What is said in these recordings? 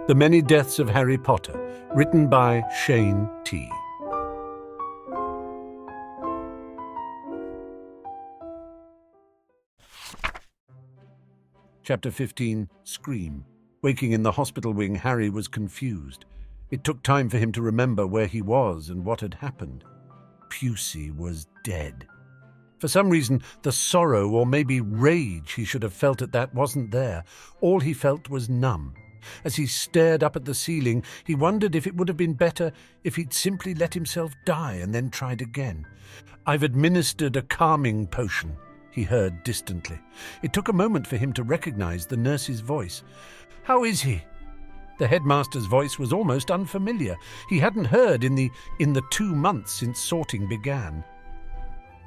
The Many Deaths of Harry Potter, written by ShayneT. Chapter 15, Scream. Waking in the hospital wing, Harry was confused. It took time for him to remember where he was and what had happened. Pusey was dead. For some reason, the sorrow or maybe rage he should have felt at that wasn't there. All he felt was numb. As he stared up at the ceiling, he wondered if it would have been better if he'd simply let himself die and then tried again. "I've administered a calming potion," he heard distantly. It took a moment for him to recognize the nurse's voice. "How is he?" The headmaster's voice was almost unfamiliar. He hadn't heard in the 2 months since sorting began.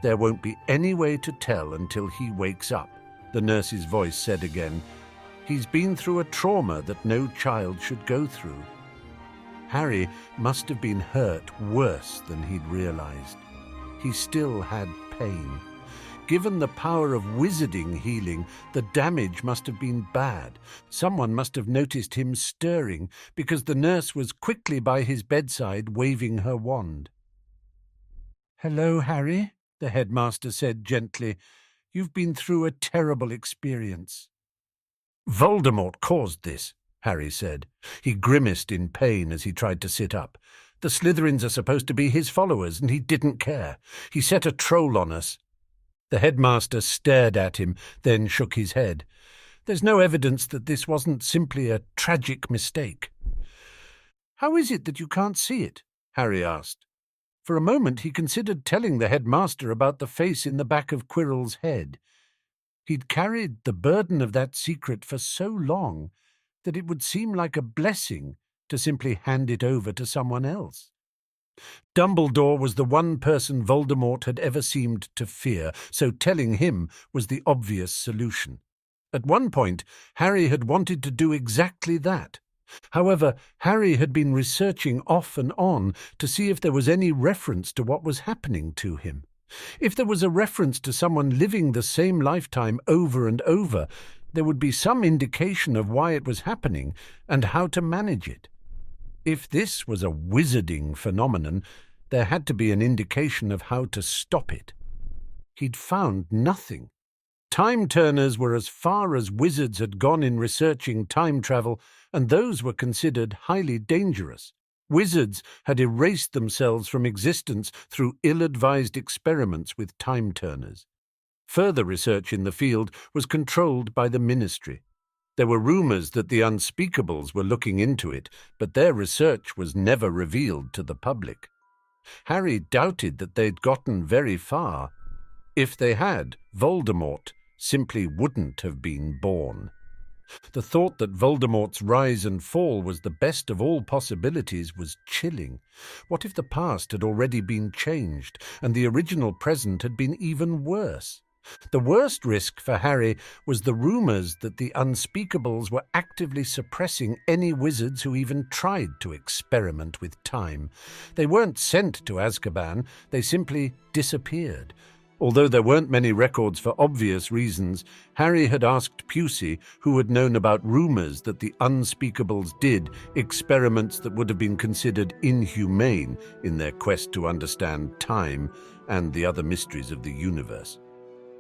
"There won't be any way to tell until he wakes up," the nurse's voice said again. "He's been through a trauma that no child should go through." Harry must have been hurt worse than he'd realized. He still had pain. Given the power of wizarding healing, the damage must have been bad. Someone must have noticed him stirring, because the nurse was quickly by his bedside waving her wand. "Hello, Harry," the headmaster said gently. "You've been through a terrible experience." "Voldemort caused this," Harry said. He grimaced in pain as he tried to sit up. "The Slytherins are supposed to be his followers, and he didn't care. He set a troll on us." The headmaster stared at him, then shook his head. "There's no evidence that this wasn't simply a tragic mistake." "How is it that you can't see it?" Harry asked. For a moment he considered telling the headmaster about the face in the back of Quirrell's head. He'd carried the burden of that secret for so long that it would seem like a blessing to simply hand it over to someone else. Dumbledore was the one person Voldemort had ever seemed to fear, so telling him was the obvious solution. At one point, Harry had wanted to do exactly that. However, Harry had been researching off and on to see if there was any reference to what was happening to him. If there was a reference to someone living the same lifetime over and over, there would be some indication of why it was happening and how to manage it. If this was a wizarding phenomenon, there had to be an indication of how to stop it. He'd found nothing. Time-turners were as far as wizards had gone in researching time travel, and those were considered highly dangerous. Wizards had erased themselves from existence through ill-advised experiments with time-turners. Further research in the field was controlled by the Ministry. There were rumors that the Unspeakables were looking into it, but their research was never revealed to the public. Harry doubted that they'd gotten very far. If they had, Voldemort simply wouldn't have been born. The thought that Voldemort's rise and fall was the best of all possibilities was chilling. What if the past had already been changed, and the original present had been even worse? The worst risk for Harry was the rumors that the Unspeakables were actively suppressing any wizards who even tried to experiment with time. They weren't sent to Azkaban, they simply disappeared. Although there weren't many records for obvious reasons, Harry had asked Pusey, who had known about rumors that the Unspeakables did experiments that would have been considered inhumane in their quest to understand time and the other mysteries of the universe.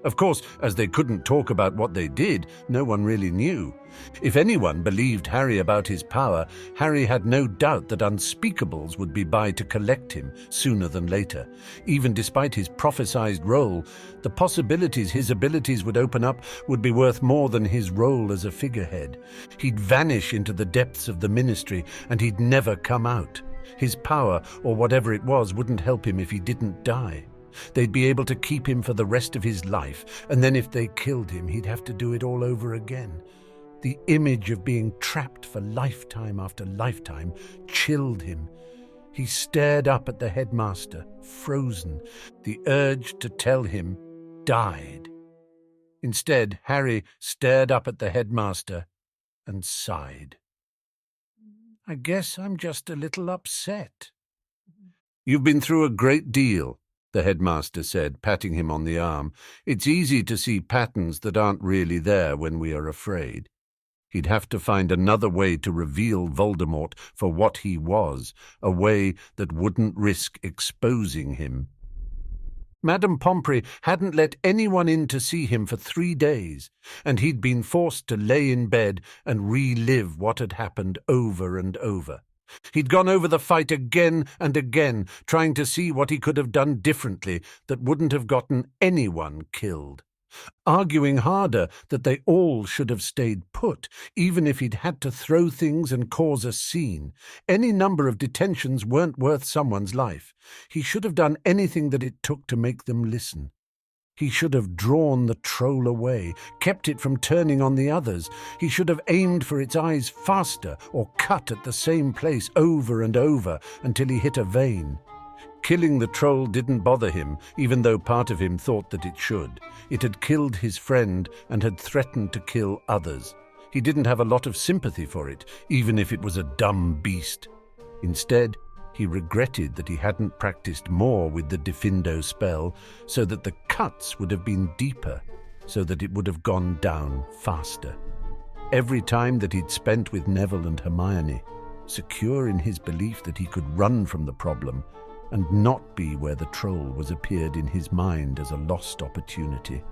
Of course, as they couldn't talk about what they did, no one really knew. If anyone believed Harry about his power, Harry had no doubt that Unspeakables would be by to collect him sooner than later. Even despite his prophesied role, the possibilities his abilities would open up would be worth more than his role as a figurehead. He'd vanish into the depths of the Ministry, and he'd never come out. His power, or whatever it was, wouldn't help him if he didn't die. They'd be able to keep him for the rest of his life, and then if they killed him, he'd have to do it all over again. The image of being trapped for lifetime after lifetime chilled him. He stared up at the headmaster, frozen. The urge to tell him died. Instead, Harry stared up at the headmaster and sighed. "I guess I'm just a little upset." "You've been through a great deal," the headmaster said, patting him on the arm. "It's easy to see patterns that aren't really there when we are afraid." He'd have to find another way to reveal Voldemort for what he was, a way that wouldn't risk exposing him. Madame Pomfrey hadn't let anyone in to see him for 3 days, and he'd been forced to lay in bed and relive what had happened over and over. He'd gone over the fight again and again, trying to see what he could have done differently that wouldn't have gotten anyone killed. Arguing harder that they all should have stayed put, even if he'd had to throw things and cause a scene. Any number of detentions weren't worth someone's life. He should have done anything that it took to make them listen. He should have drawn the troll away, kept it from turning on the others. He should have aimed for its eyes faster or cut at the same place over and over until he hit a vein. Killing the troll didn't bother him, even though part of him thought that it should. It had killed his friend and had threatened to kill others. He didn't have a lot of sympathy for it, even if it was a dumb beast. Instead, he regretted that he hadn't practiced more with the Diffindo spell, so that the cuts would have been deeper, so that it would have gone down faster. Every time that he'd spent with Neville and Hermione, secure in his belief that he could run from the problem, and not be where the troll was appeared in his mind as a lost opportunity.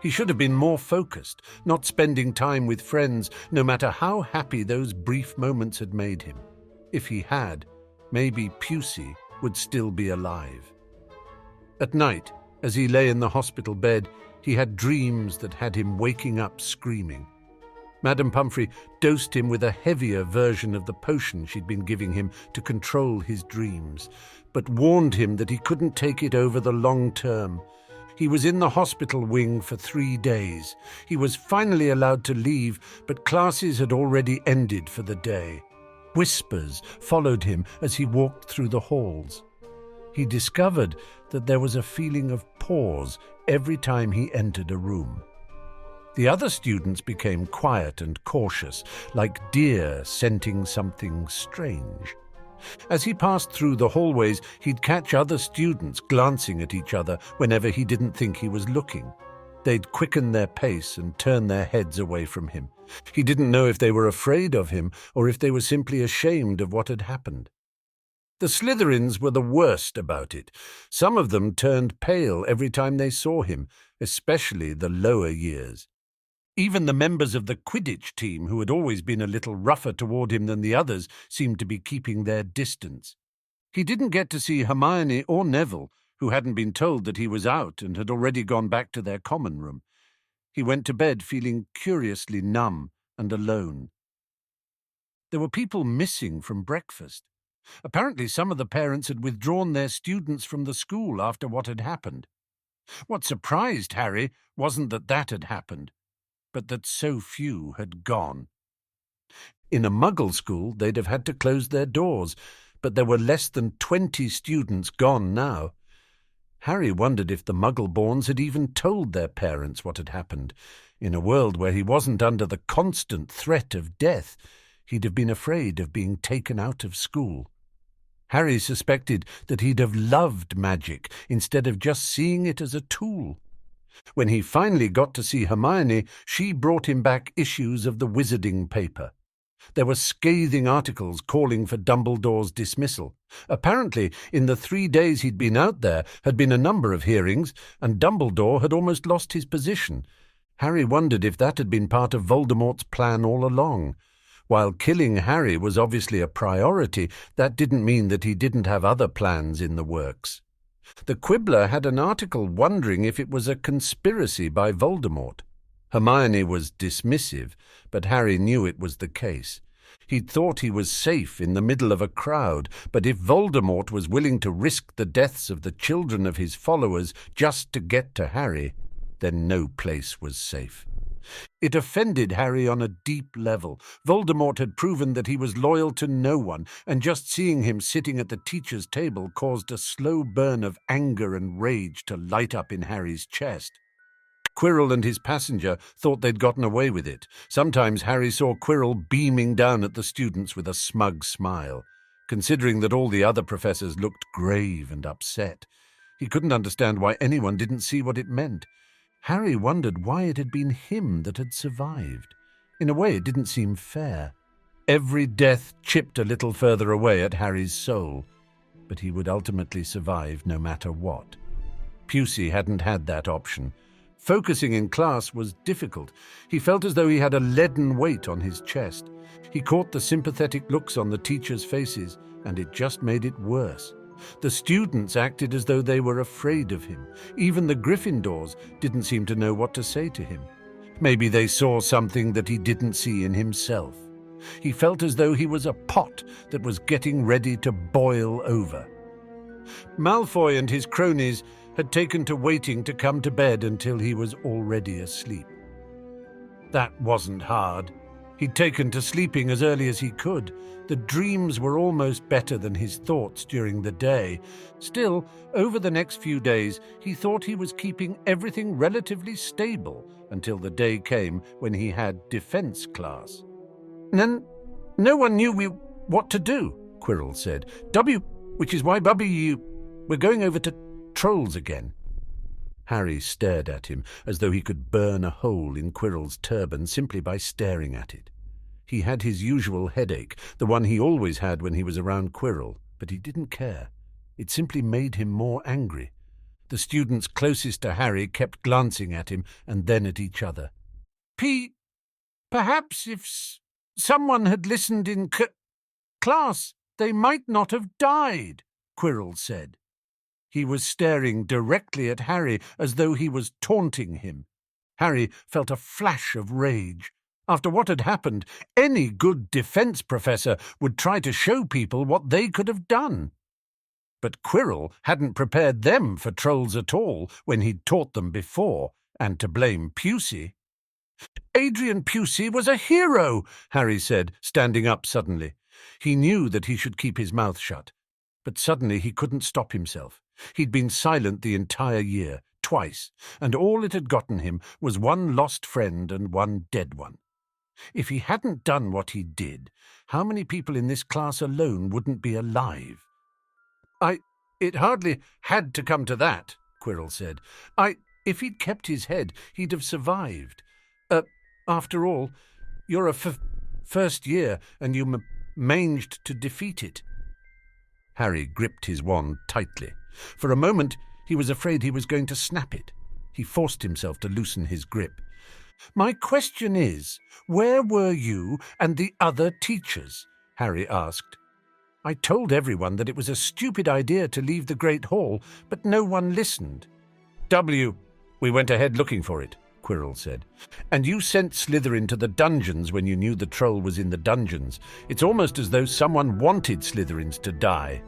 He should have been more focused, not spending time with friends, no matter how happy those brief moments had made him. If he had, maybe Pusey would still be alive. At night, as he lay in the hospital bed, he had dreams that had him waking up screaming. Madame Pomfrey dosed him with a heavier version of the potion she'd been giving him to control his dreams, but warned him that he couldn't take it over the long term. He was in the hospital wing for 3 days. He was finally allowed to leave, but classes had already ended for the day. Whispers followed him as he walked through the halls. He discovered that there was a feeling of pause every time he entered a room. The other students became quiet and cautious, like deer scenting something strange. As he passed through the hallways, he'd catch other students glancing at each other whenever he didn't think he was looking. They'd quicken their pace and turn their heads away from him. He didn't know if they were afraid of him or if they were simply ashamed of what had happened. The Slytherins were the worst about it. Some of them turned pale every time they saw him, especially the lower years. Even the members of the Quidditch team, who had always been a little rougher toward him than the others, seemed to be keeping their distance. He didn't get to see Hermione or Neville, who hadn't been told that he was out and had already gone back to their common room. He went to bed feeling curiously numb and alone. There were people missing from breakfast. Apparently some of the parents had withdrawn their students from the school after what had happened. What surprised Harry wasn't that had happened, but that so few had gone. In a Muggle school, they'd have had to close their doors, but there were less than 20 students gone now. Harry wondered if the Muggle-borns had even told their parents what had happened. In a world where he wasn't under the constant threat of death, he'd have been afraid of being taken out of school. Harry suspected that he'd have loved magic instead of just seeing it as a tool. When he finally got to see Hermione, she brought him back issues of the wizarding paper. There were scathing articles calling for Dumbledore's dismissal. Apparently, in the 3 days he'd been out there, had been a number of hearings, and Dumbledore had almost lost his position. Harry wondered if that had been part of Voldemort's plan all along. While killing Harry was obviously a priority, that didn't mean that he didn't have other plans in the works. The Quibbler had an article wondering if it was a conspiracy by Voldemort. Hermione was dismissive, but Harry knew it was the case. He'd thought he was safe in the middle of a crowd, but if Voldemort was willing to risk the deaths of the children of his followers just to get to Harry, then no place was safe. It offended Harry on a deep level. Voldemort had proven that he was loyal to no one, and just seeing him sitting at the teacher's table caused a slow burn of anger and rage to light up in Harry's chest. Quirrell and his passenger thought they'd gotten away with it. Sometimes Harry saw Quirrell beaming down at the students with a smug smile. Considering that all the other professors looked grave and upset, he couldn't understand why anyone didn't see what it meant. Harry wondered why it had been him that had survived. In a way, it didn't seem fair. Every death chipped a little further away at Harry's soul, but he would ultimately survive no matter what. Pusey hadn't had that option. Focusing in class was difficult. He felt as though he had a leaden weight on his chest. He caught the sympathetic looks on the teachers' faces, and it just made it worse. The students acted as though they were afraid of him. Even the Gryffindors didn't seem to know what to say to him. Maybe they saw something that he didn't see in himself. He felt as though he was a pot that was getting ready to boil over. Malfoy and his cronies had taken to waiting to come to bed until he was already asleep. That wasn't hard. He'd taken to sleeping as early as he could. The dreams were almost better than his thoughts during the day. Still, over the next few days, he thought he was keeping everything relatively stable until the day came when he had defense class. "Then no one knew what to do," Quirrell said. Which is why, Bubby, we're going over to trolls again." Harry stared at him as though he could burn a hole in Quirrell's turban simply by staring at it. He had his usual headache, the one he always had when he was around Quirrell, but he didn't care. It simply made him more angry. The students closest to Harry kept glancing at him and then at each other. Perhaps if someone had listened in class, they might not have died," Quirrell said. He was staring directly at Harry as though he was taunting him. Harry felt a flash of rage. After what had happened, any good defense professor would try to show people what they could have done. But Quirrell hadn't prepared them for trolls at all when he'd taught them before, and to blame Pusey. "Adrian Pusey was a hero," Harry said, standing up suddenly. He knew that he should keep his mouth shut, but suddenly he couldn't stop himself. He'd been silent the entire year, twice, and all it had gotten him was one lost friend and one dead one. If he hadn't done what he did, how many people in this class alone wouldn't be alive? It hardly had to come to that," Quirrell said. If he'd kept his head, he'd have survived. After all, you're a first year, and you managed to defeat it." Harry gripped his wand tightly. For a moment, he was afraid he was going to snap it. He forced himself to loosen his grip. "My question is, where were you and the other teachers?" Harry asked. "I told everyone that it was a stupid idea to leave the Great Hall, but no one listened." We went ahead looking for it," Quirrell said. "And you sent Slytherin to the dungeons when you knew the troll was in the dungeons. It's almost as though someone wanted Slytherins to die."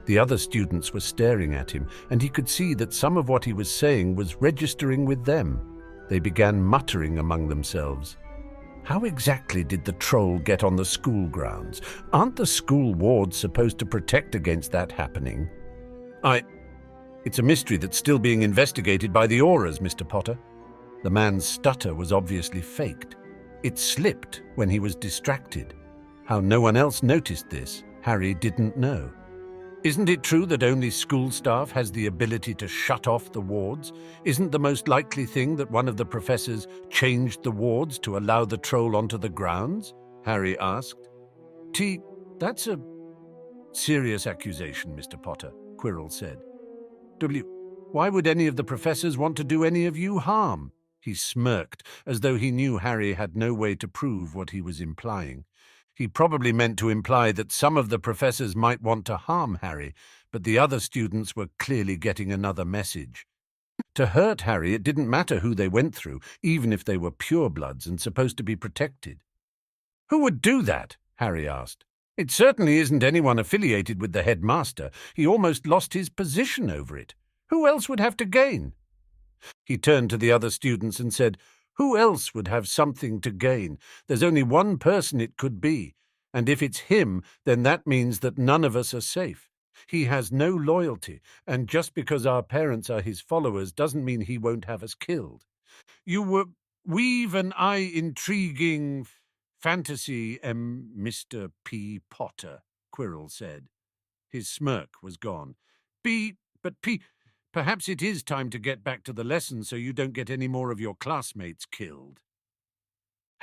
The other students were staring at him, and he could see that some of what he was saying was registering with them. They began muttering among themselves. How exactly did the troll get on the school grounds? Aren't the school wards supposed to protect against that happening? It's a mystery that's still being investigated by the Aurors, Mr. Potter." The man's stutter was obviously faked. It slipped when he was distracted. How no one else noticed this, Harry didn't know. "Isn't it true that only school staff has the ability to shut off the wards? Isn't the most likely thing that one of the professors changed the wards to allow the troll onto the grounds?" Harry asked. That's a serious accusation, Mr. Potter," Quirrell said. Why would any of the professors want to do any of you harm?" He smirked, as though he knew Harry had no way to prove what he was implying. He probably meant to imply that some of the professors might want to harm Harry, but the other students were clearly getting another message. To hurt Harry, it didn't matter who they went through, even if they were purebloods and supposed to be protected. "Who would do that?" Harry asked. "It certainly isn't anyone affiliated with the headmaster. He almost lost his position over it. Who else would have to gain?" He turned to the other students and said, "Who else would have something to gain? There's only one person it could be, and if it's him, then that means that none of us are safe. He has no loyalty, and just because our parents are his followers doesn't mean he won't have us killed. We've an intriguing fantasy, Mr. P. Potter," Quirrell said. His smirk was gone. Perhaps it is time to get back to the lesson so you don't get any more of your classmates killed."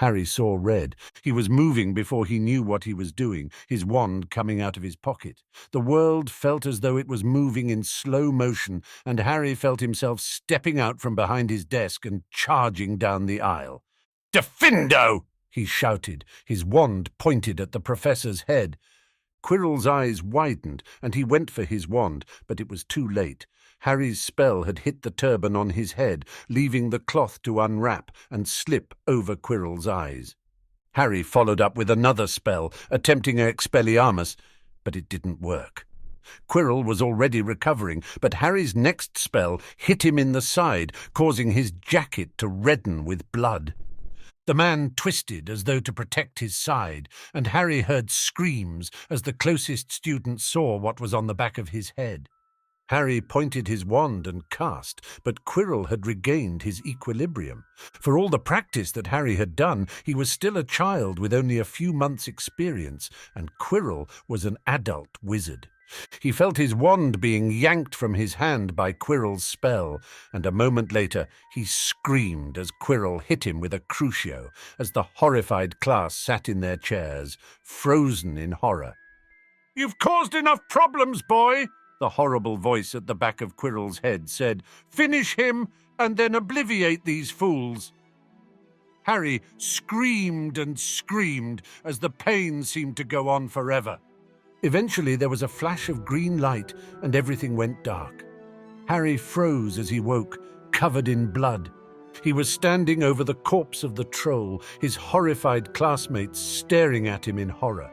Harry saw red. He was moving before he knew what he was doing, his wand coming out of his pocket. The world felt as though it was moving in slow motion, and Harry felt himself stepping out from behind his desk and charging down the aisle. "Diffindo!" he shouted, his wand pointed at the professor's head. Quirrell's eyes widened, and he went for his wand, but it was too late. Harry's spell had hit the turban on his head, leaving the cloth to unwrap and slip over Quirrell's eyes. Harry followed up with another spell, attempting Expelliarmus, but it didn't work. Quirrell was already recovering, but Harry's next spell hit him in the side, causing his jacket to redden with blood. The man twisted as though to protect his side, and Harry heard screams as the closest student saw what was on the back of his head. Harry pointed his wand and cast, but Quirrell had regained his equilibrium. For all the practice that Harry had done, he was still a child with only a few months' experience, and Quirrell was an adult wizard. He felt his wand being yanked from his hand by Quirrell's spell, and a moment later he screamed as Quirrell hit him with a crucio, as the horrified class sat in their chairs, frozen in horror. "You've caused enough problems, boy," the horrible voice at the back of Quirrell's head said. "Finish him, and then obliviate these fools." Harry screamed and screamed as the pain seemed to go on forever. Eventually there was a flash of green light and everything went dark. Harry froze as he woke, covered in blood. He was standing over the corpse of the troll, his horrified classmates staring at him in horror.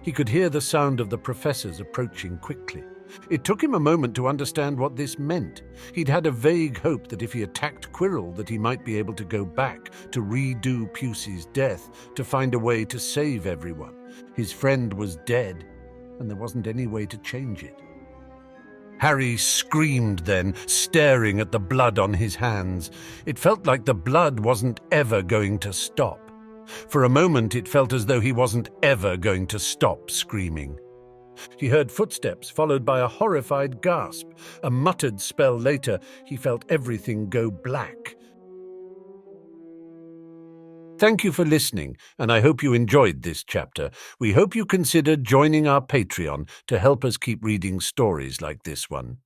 He could hear the sound of the professors approaching quickly. It took him a moment to understand what this meant. He'd had a vague hope that if he attacked Quirrell that he might be able to go back to redo Pusey's death, to find a way to save everyone. His friend was dead, and there wasn't any way to change it. Harry screamed then, staring at the blood on his hands. It felt like the blood wasn't ever going to stop. For a moment it felt as though he wasn't ever going to stop screaming. He heard footsteps, followed by a horrified gasp. A muttered spell later, he felt everything go black. Thank you for listening, and I hope you enjoyed this chapter. We hope you consider joining our Patreon to help us keep reading stories like this one.